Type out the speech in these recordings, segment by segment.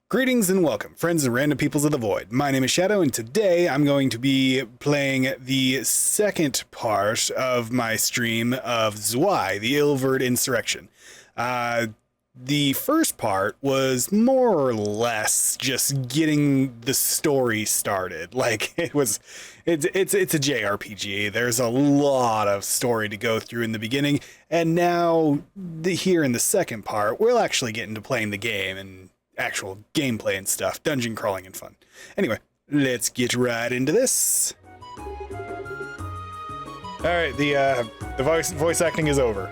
Greetings and welcome, friends and random peoples of the void. My name is Xadow, and today I'm going to be playing the second part of my stream of Zwei, the Ilvard Insurrection. The first part was more or less just getting the story started. Like, it's a JRPG. There's a lot of story to go through in the beginning, and now here in the second part, we'll actually get into playing the game and actual gameplay and stuff, dungeon crawling and fun. Anyway, let's get right into this. Alright, the voice acting is over.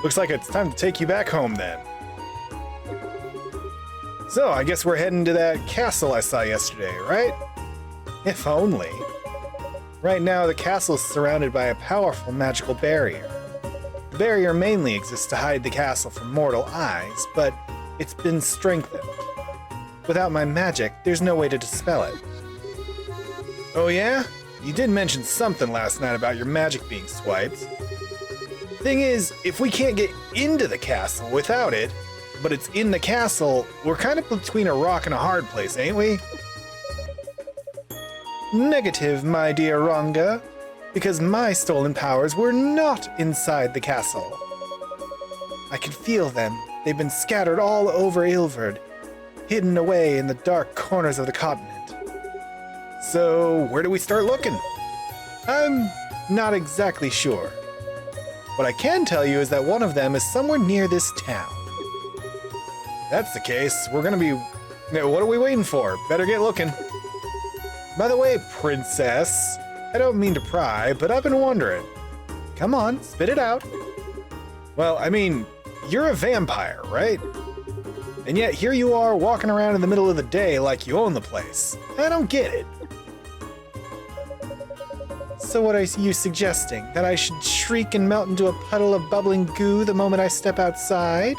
Looks like it's time to take you back home then. So, I guess we're heading to that castle I saw yesterday, right? If only. Right now, the castle is surrounded by a powerful magical barrier. The barrier mainly exists to hide the castle from mortal eyes, but it's been strengthened. Without my magic, there's no way to dispel it. Oh yeah? You did mention something last night about your magic being swiped. Thing is, if we can't get into the castle without it, but it's in the castle, we're kind of between a rock and a hard place, ain't we? Negative, my dear Ranga, because my stolen powers were not inside the castle. I can feel them. They've been scattered all over Ilvard, hidden away in the dark corners of the continent. So, where do we start looking? I'm not exactly sure. What I can tell you is that one of them is somewhere near this town. If that's the case, we're gonna be... What are we waiting for? Better get looking. By the way, princess, I don't mean to pry, but I've been wondering. Come on, spit it out. Well, I mean, you're a vampire, right? And yet here you are walking around in the middle of the day like you own the place. I don't get it. So what are you suggesting? That I should shriek and melt into a puddle of bubbling goo the moment I step outside?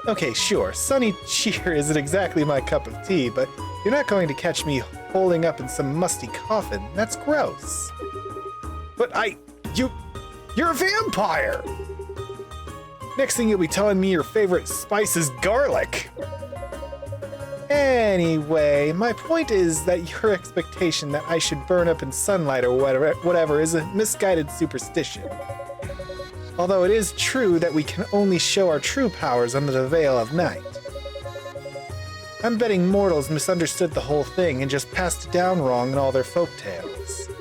Okay, sure, sunny cheer isn't exactly my cup of tea, but you're not going to catch me holding up in some musty coffin. That's gross. But you're a vampire! Next thing you'll be telling me your favorite spice is garlic. Anyway, my point is that your expectation that I should burn up in sunlight or whatever is a misguided superstition. Although it is true that we can only show our true powers under the veil of night. I'm betting mortals misunderstood the whole thing and just passed it down wrong in all their folktales.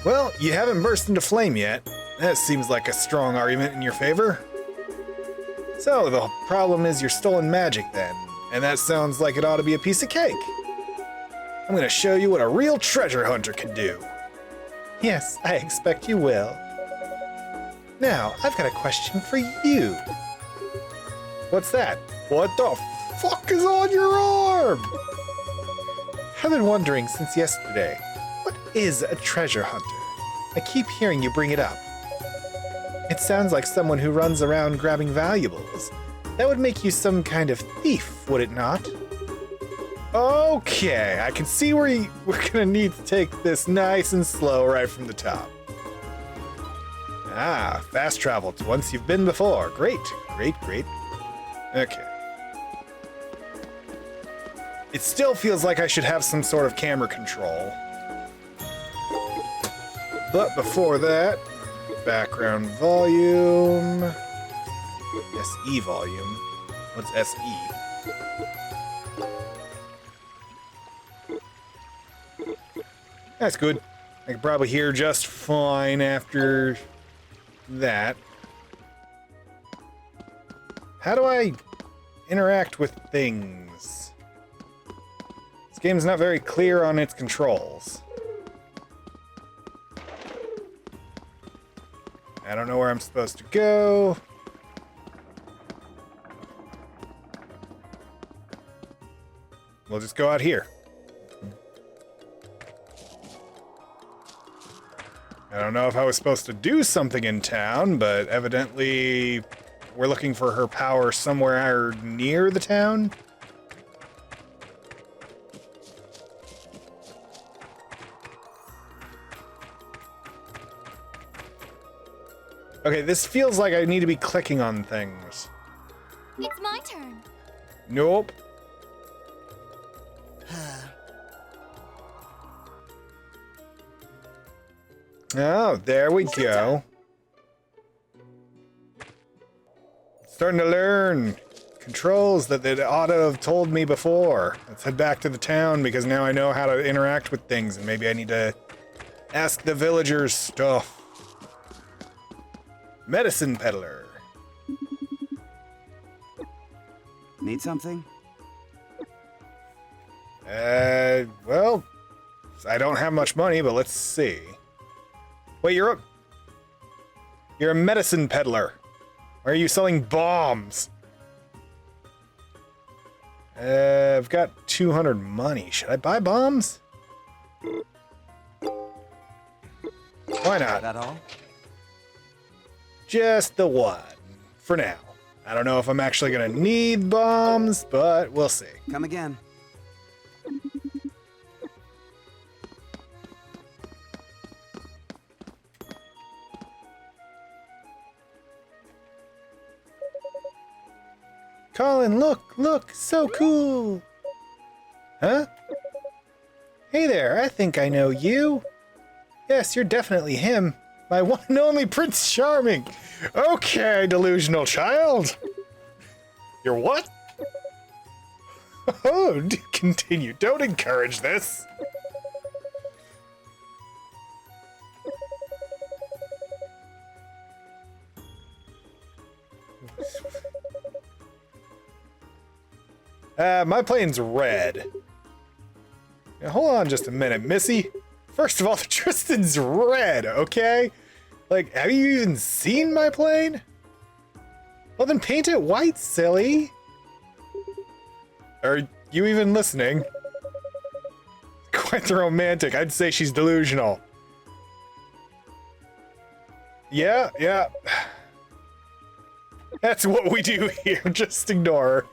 Well, you haven't burst into flame yet. That seems like a strong argument in your favor. So, the problem is your stolen magic then, and that sounds like it ought to be a piece of cake. I'm gonna show you what a real treasure hunter can do. Yes, I expect you will. Now, I've got a question for you. What's that? What the fuck is on your arm? I've been wondering since yesterday, what is a treasure hunter? I keep hearing you bring it up. It sounds like someone who runs around grabbing valuables. That would make you some kind of thief, would it not? Okay, I can see where we're gonna need to take this nice and slow right from the top. Ah, fast travel to once you've been before. Great, great, great. Okay. It still feels like I should have some sort of camera control. But before that, background volume. SE volume. What's SE? That's good. I can probably hear just fine after that. How do I interact with things? This game's not very clear on its controls. I don't know where I'm supposed to go. We'll just go out here. I don't know if I was supposed to do something in town, but evidently we're looking for her power somewhere near the town. Okay, this feels like I need to be clicking on things. It's my turn. Nope. Oh, there we go. Starting to learn controls that they ought to have told me before. Let's head back to the town because now I know how to interact with things and maybe I need to ask the villagers stuff. Medicine peddler. Need something? Well, I don't have much money, but let's see. Wait, you're a medicine peddler. Why are you selling bombs? I've got 200 money. Should I buy bombs? Why not? That all? Just the one. For now. I don't know if I'm actually gonna need bombs, but we'll see. Come again. Colin, look, so cool. Huh? Hey there, I think I know you. Yes, you're definitely him. My one and only Prince Charming. Okay, delusional child. You're what? Oh, do continue. Don't encourage this. My plane's red. Now, hold on just a minute, Missy. First of all, the Tristan's red, okay? Like, have you even seen my plane? Well, then paint it white, silly. Are you even listening? Quite the romantic. I'd say she's delusional. Yeah. That's what we do here. Just ignore her.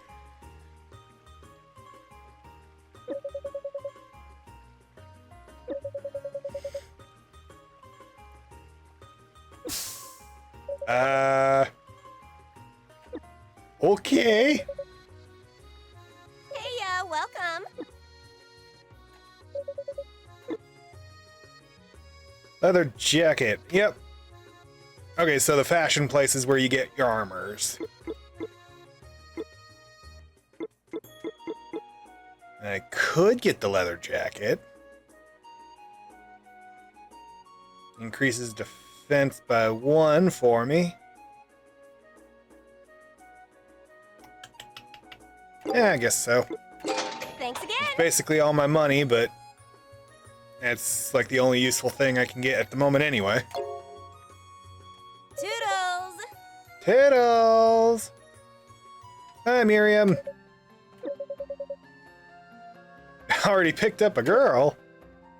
Okay. Hey, welcome. Leather jacket. Yep. Okay, so the fashion place is where you get your armors. I could get the leather jacket. Increases defense by 1 for me. Yeah, I guess so. Thanks again. It's basically all my money, but it's like the only useful thing I can get at the moment anyway. Toodles. Toodles! Hi, Miriam. Already picked up a girl.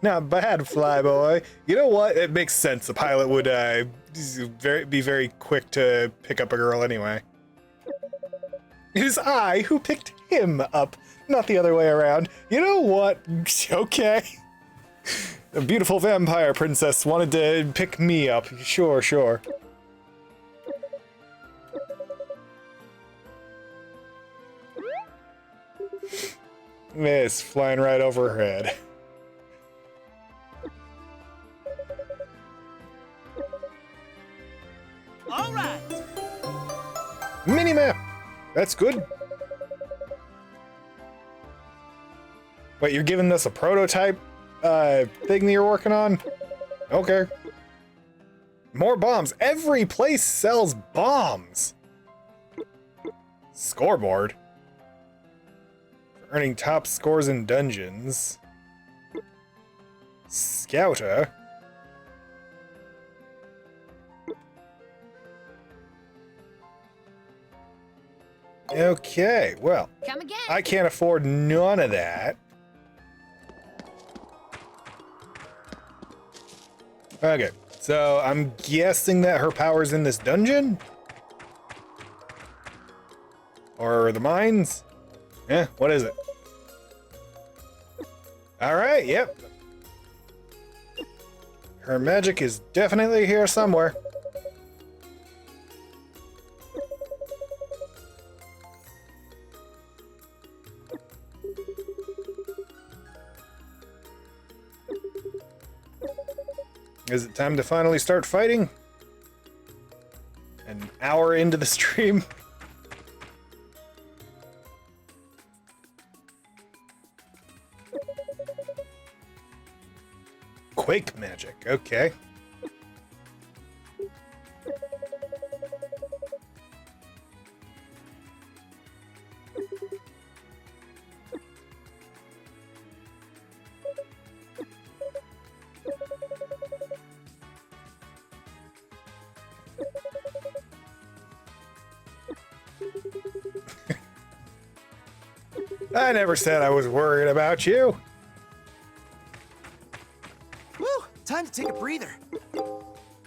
Not bad, Flyboy. You know what? It makes sense. The pilot would be very quick to pick up a girl anyway. It is I who picked him up, not the other way around. You know what? Okay. A beautiful vampire princess wanted to pick me up. Sure. It's flying right over her head. All right. Minimap! That's good. Wait, you're giving us a prototype thing that you're working on? Okay. More bombs. Every place sells bombs. Scoreboard. Earning top scores in dungeons. Scouter. Okay, well, Come again. I can't afford none of that. Okay, so I'm guessing that her power's in this dungeon? Or the mines? What is it? Alright, yep. Her magic is definitely here somewhere. Is it time to finally start fighting? An hour into the stream? Quake magic, okay. I never said I was worried about you. Woo! Time to take a breather.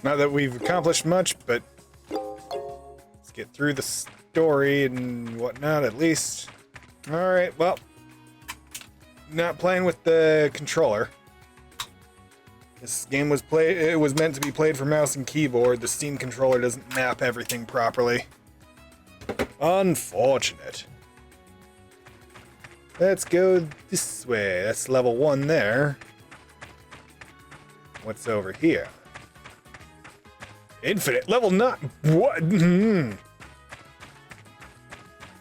Not that we've accomplished much, but let's get through the story and whatnot at least. Alright, well, not playing with the controller. This game was meant to be played for mouse and keyboard. The Steam controller doesn't map everything properly. Unfortunate. Let's go this way. That's level 1 there. What's over here? Infinite level 9. What?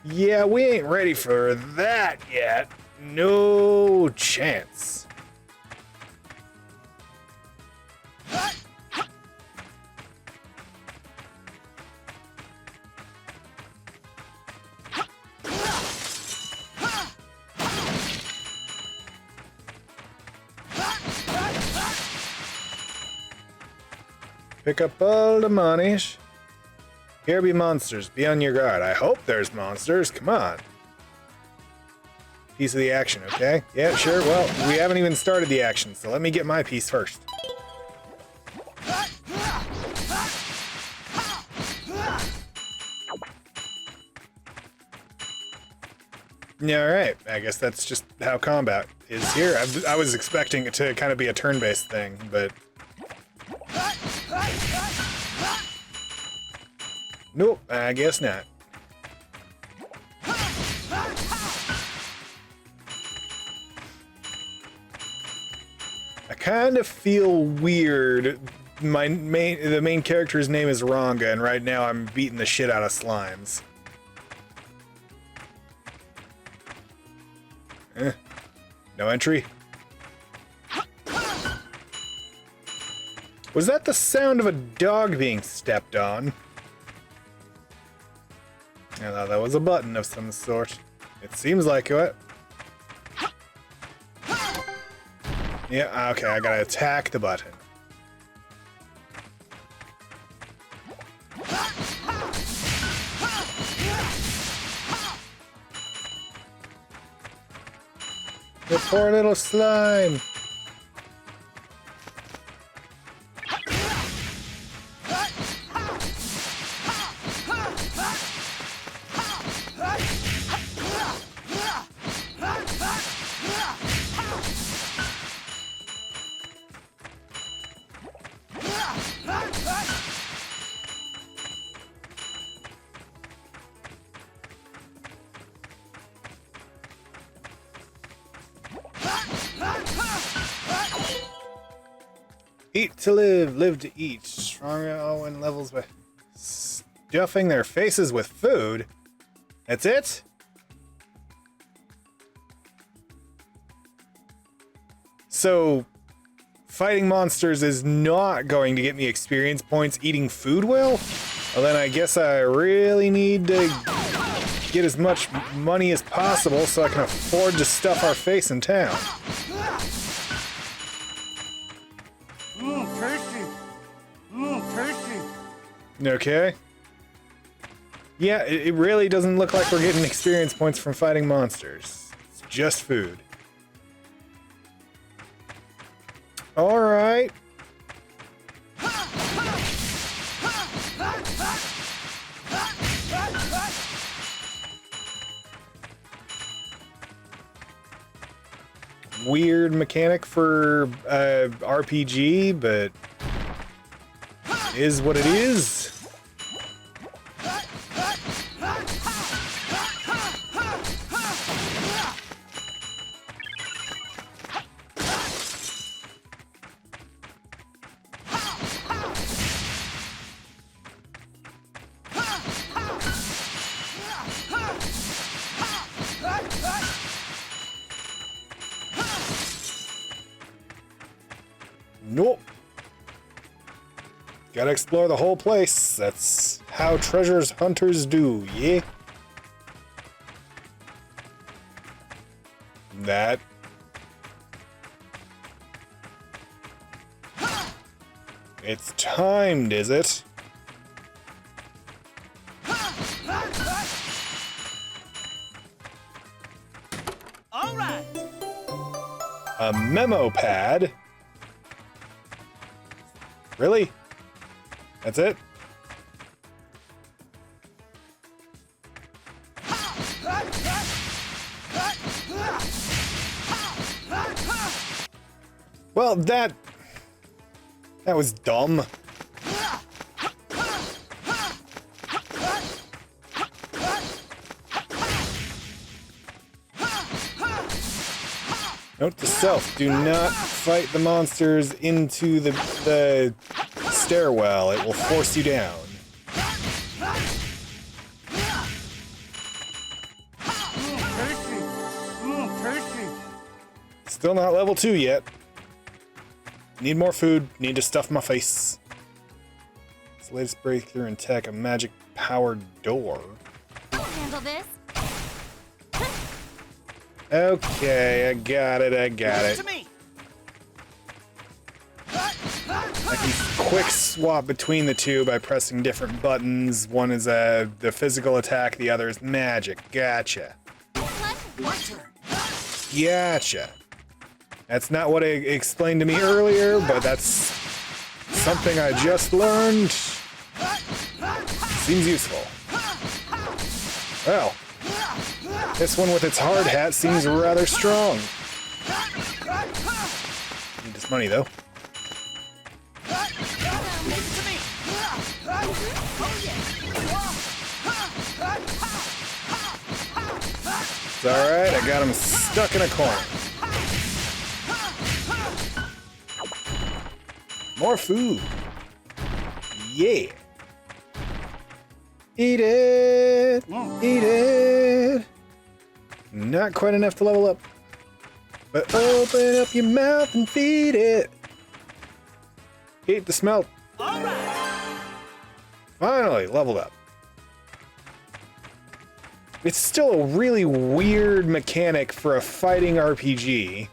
Yeah, we ain't ready for that yet. No chance. Pick up all the monies. Here be monsters. Be on your guard. I hope there's monsters. Come on. Piece of the action, okay? Yeah, sure. Well, we haven't even started the action, so let me get my piece first. Yeah, alright. I guess that's just how combat is here. I was expecting it to kind of be a turn-based thing, but... Nope, I guess not. I kind of feel weird. The main character's name is Ranga, and right now I'm beating the shit out of slimes. No entry? Was that the sound of a dog being stepped on? I thought that was a button of some sort. It seems like it. Yeah, okay, I gotta attack the button. The poor little slime. Eat to live, live to eat. Stronger all in levels by stuffing their faces with food. That's it? So, fighting monsters is not going to get me experience points. Eating food will? Well, then I guess I really need to get as much money as possible so I can afford to stuff our face in town. Okay. Yeah, it really doesn't look like we're getting experience points from fighting monsters. It's just food. Alright. Weird mechanic for RPG, but is what it is. Nope. Gotta explore the whole place. That's how treasures hunters do, yeah? That. It's timed, is it? All right. A memo pad? Really? That's it? Well, that was dumb. Note to self, do not fight the monsters into the stairwell. It will force you down. Still not level 2 yet. Need more food. Need to stuff my face. It's the latest breakthrough in tech, a magic-powered door. I'll handle this. Okay, I got it. Leave it to me. I can quick swap between the two by pressing different buttons. One is the physical attack, the other is magic. Gotcha. My turn. Gotcha. That's not what it explained to me earlier, but that's something I just learned. Seems useful. Well, this one with its hard hat seems rather strong. Need this money, though. Leave it to me. It's alright, I got him stuck in a corner. More food. Yeah. Eat it. Eat it. Not quite enough to level up. But open up your mouth and feed it. Eat the smelt. All right. Finally, leveled up. It's still a really weird mechanic for a fighting RPG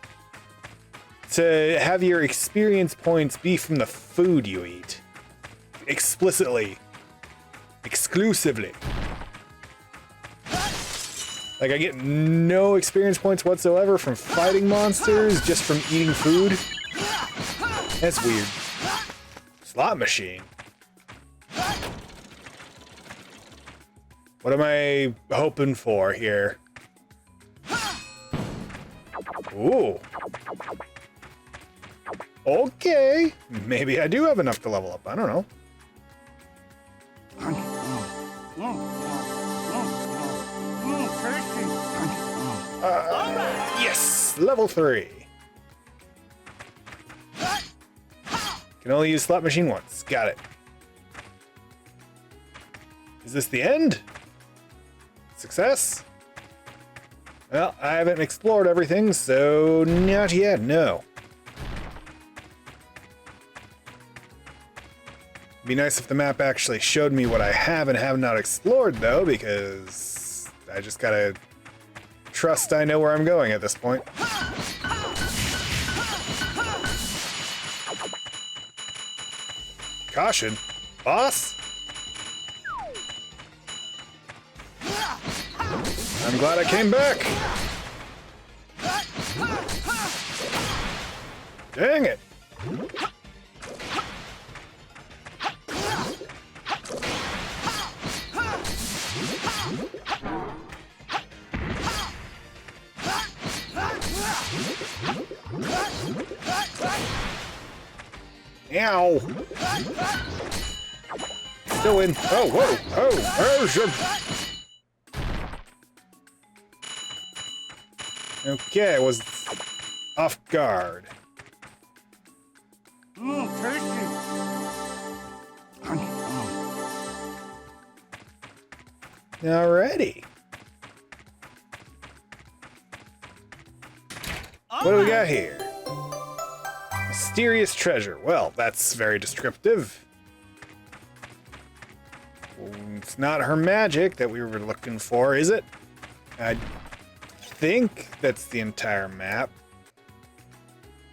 to have your experience points be from the food you eat. Explicitly. Exclusively. Like, I get no experience points whatsoever from fighting monsters, just from eating food. That's weird. Slot machine. What am I hoping for here? Ooh. Okay. Maybe I do have enough to level up. I don't know. Yes! Level 3. Can only use slot machine once. Got it. Is this the end? Success? Well, I haven't explored everything, so not yet, no. It'd be nice if the map actually showed me what I have and have not explored, though, because I just gotta trust I know where I'm going at this point. Caution. Boss? I'm glad I came back. Dang it. Ow. Still in. Oh, whoa. Oh, shit. Okay, I was off guard. Alrighty. What do we got here? Mysterious treasure. Well, that's very descriptive. It's not her magic that we were looking for, is it? I think that's the entire map.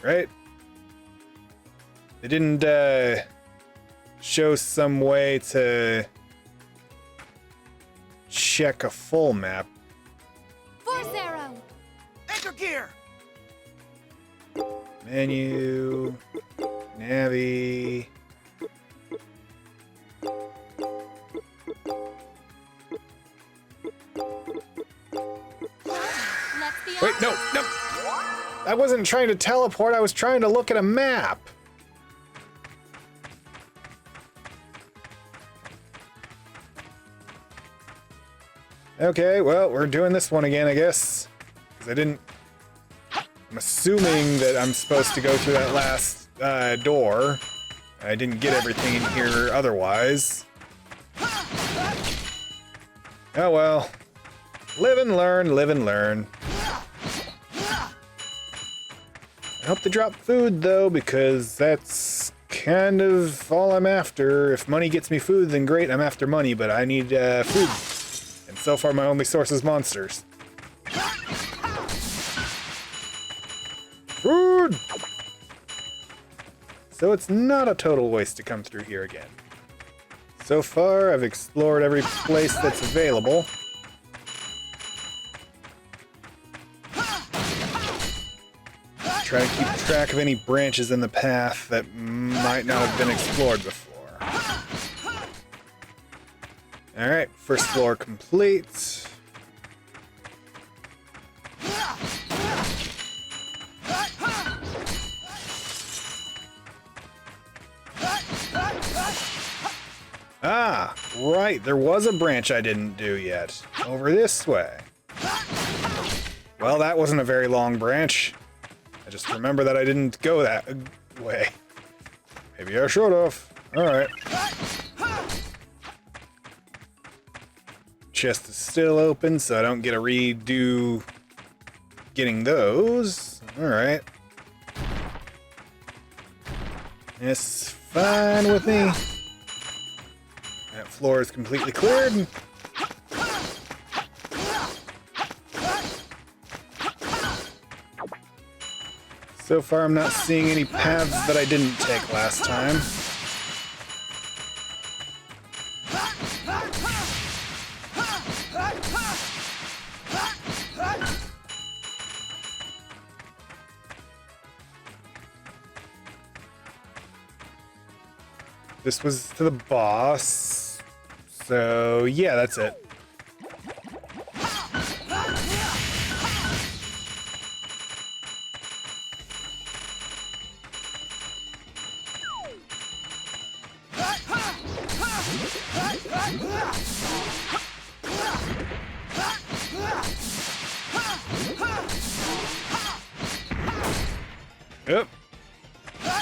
Right? They didn't show some way to check a full map. Force arrow. Anchor gear. Menu, Navi. Let's be Wait, no. I wasn't trying to teleport, I was trying to look at a map. Okay, well, we're doing this one again, I guess. Because I didn't... I'm assuming that I'm supposed to go through that last door. I didn't get everything in here otherwise. Oh well. Live and learn, live and learn. I hope they drop food, though, because that's kind of all I'm after. If money gets me food, then great, I'm after money, but I need food. And so far, my only source is monsters. Food! So it's not a total waste to come through here again. So far, I've explored every place that's available. Try to keep track of any branches in the path that might not have been explored before. Alright, first floor complete. Ah, right, there was a branch I didn't do yet. Over this way. Well, that wasn't a very long branch. I just remember that I didn't go that way. Maybe I should have. Alright. Chest is still open, so I don't get a redo getting those. Alright. It's fine with me. That floor is completely cleared. So far, I'm not seeing any paths that I didn't take last time. This was to the boss. So, yeah, that's it. Yep.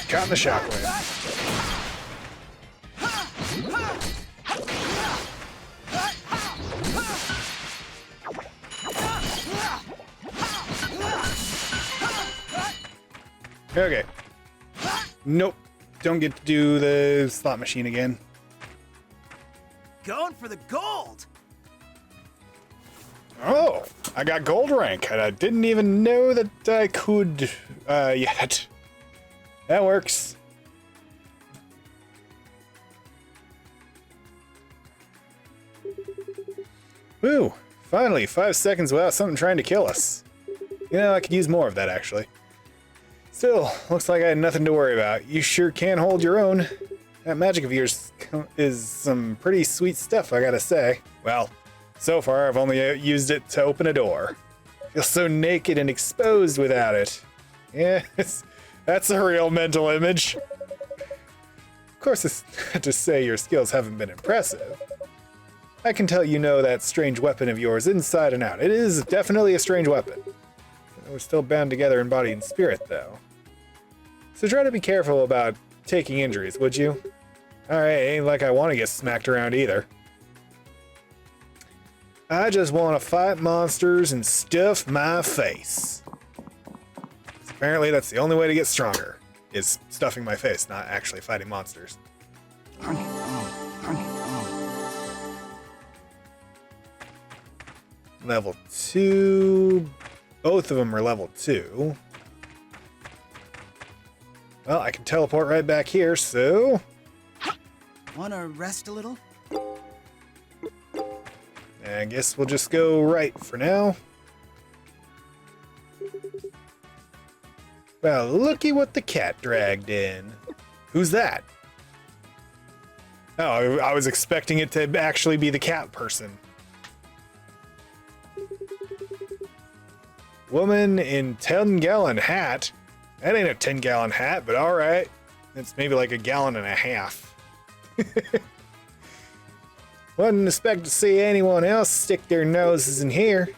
Caught in the shockwave. Okay. Nope. Don't get to do the slot machine again. Going for the gold. Oh, I got gold rank, and I didn't even know that I could yet. That works. Woo! Finally, 5 seconds without something trying to kill us. You know, I could use more of that, actually. Still, looks like I had nothing to worry about. You sure can hold your own. That magic of yours is some pretty sweet stuff, I gotta say. Well, so far I've only used it to open a door. Feel so naked and exposed without it. Yes, that's a real mental image. Of course, it's not to say your skills haven't been impressive. I can tell you know that strange weapon of yours inside and out. It is definitely a strange weapon. We're still bound together in body and spirit, though. So try to be careful about taking injuries, would you? Alright, ain't like I want to get smacked around either. I just want to fight monsters and stuff my face. 'Cause apparently that's the only way to get stronger. is stuffing my face, not actually fighting monsters. Level 2. Both of them are level 2. Well, I can teleport right back here, so... Wanna rest a little? I guess we'll just go right for now. Well, looky what the cat dragged in. Who's that? Oh, I was expecting it to actually be the cat person. Woman in 10-gallon hat. That ain't a 10-gallon hat, but alright. It's maybe like a gallon and a half. Wouldn't expect to see anyone else stick their noses in here.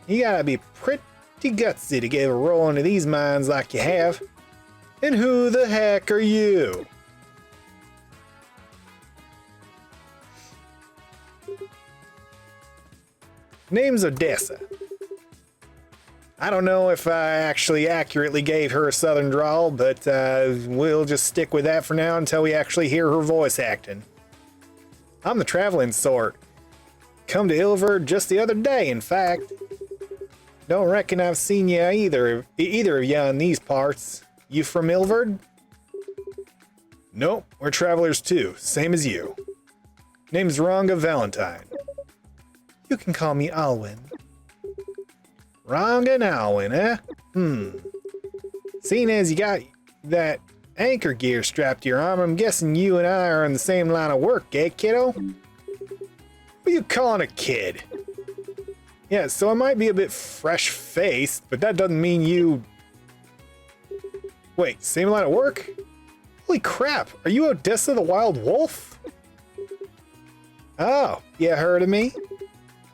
You gotta be pretty gutsy to get a roll into these mines like you have. And who the heck are you? Name's Odessa. I don't know if I actually accurately gave her a southern drawl, but we'll just stick with that for now until we actually hear her voice acting. I'm the traveling sort. Come to Ilvard just the other day, in fact. Don't reckon I've seen you either of you in these parts. You from Ilvard? Nope, we're travelers too, same as you. Name's Ranga Valentine. You can call me Alwyn. Ranga and Alwyn, eh? Seeing as you got that anchor gear strapped to your arm, I'm guessing you and I are in the same line of work, eh, kiddo? What are you calling a kid? Yeah, so I might be a bit fresh-faced, but that doesn't mean you... Wait, same line of work? Holy crap, are you Odessa the Wild Wolf? Oh, you heard of me?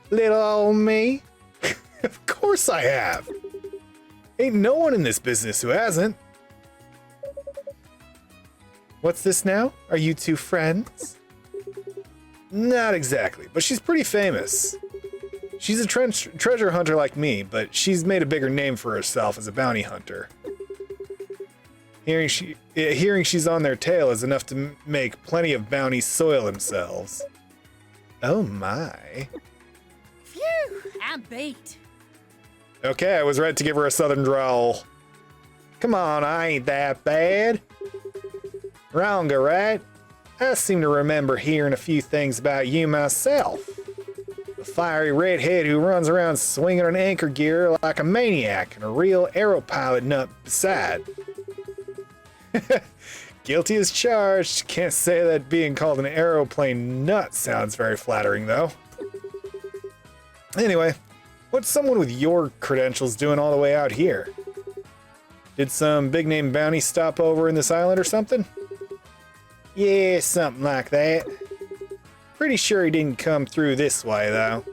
Little old me? Of course I have! Ain't no one in this business who hasn't. What's this now? Are you two friends? Not exactly, but she's pretty famous. She's a treasure hunter like me, but she's made a bigger name for herself as a bounty hunter. Hearing she's on their tail is enough to make plenty of bounties soil themselves. Oh my. Phew, I'm beat. Okay, I was right to give her a southern drawl. Come on, I ain't that bad. Ranga, right? I seem to remember hearing a few things about you myself. A fiery redhead who runs around swinging an anchor gear like a maniac and a real aeropilot nut beside. Guilty as charged. Can't say that being called an aeroplane nut sounds very flattering, though. Anyway, what's someone with your credentials doing all the way out here? Did some big-name bounty stop over in this island or something? Yeah, something like that. Pretty sure he didn't come through this way, though.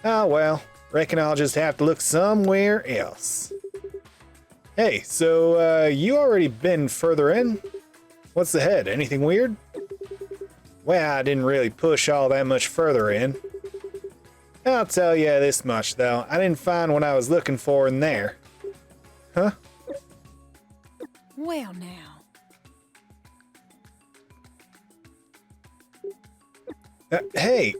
Oh well, reckon I'll just have to look somewhere else. Hey, so, you already been further in? What's ahead? Anything weird? Well, I didn't really push all that much further in. I'll tell you this much, though. I didn't find what I was looking for in there. Huh? Well now. Hey,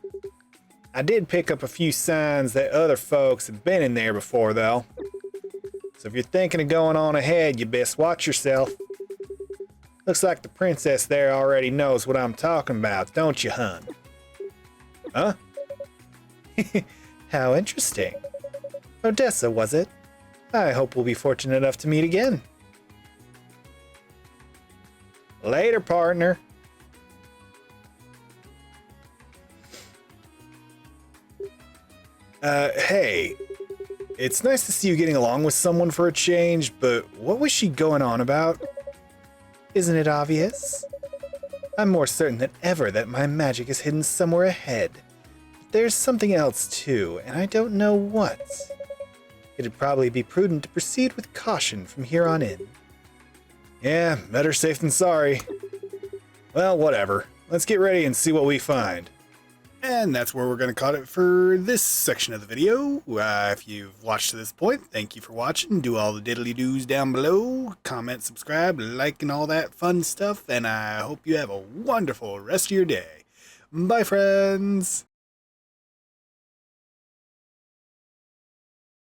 I did pick up a few signs that other folks have been in there before, though. So if you're thinking of going on ahead, you best watch yourself. Looks like the princess there already knows what I'm talking about, don't you, hun? Huh? How interesting. Odessa, was it? I hope we'll be fortunate enough to meet again. Later, partner. Hey. It's nice to see you getting along with someone for a change, but what was she going on about? Isn't it obvious? I'm more certain than ever that my magic is hidden somewhere ahead. But there's something else too, and I don't know what. It'd probably be prudent to proceed with caution from here on in. Yeah, better safe than sorry. Well, whatever. Let's get ready and see what we find. And that's where we're going to cut it for this section of the video. If you've watched to this point, thank you for watching. Do all the diddly-doos down below. Comment, subscribe, like, and all that fun stuff. And I hope you have a wonderful rest of your day. Bye, friends.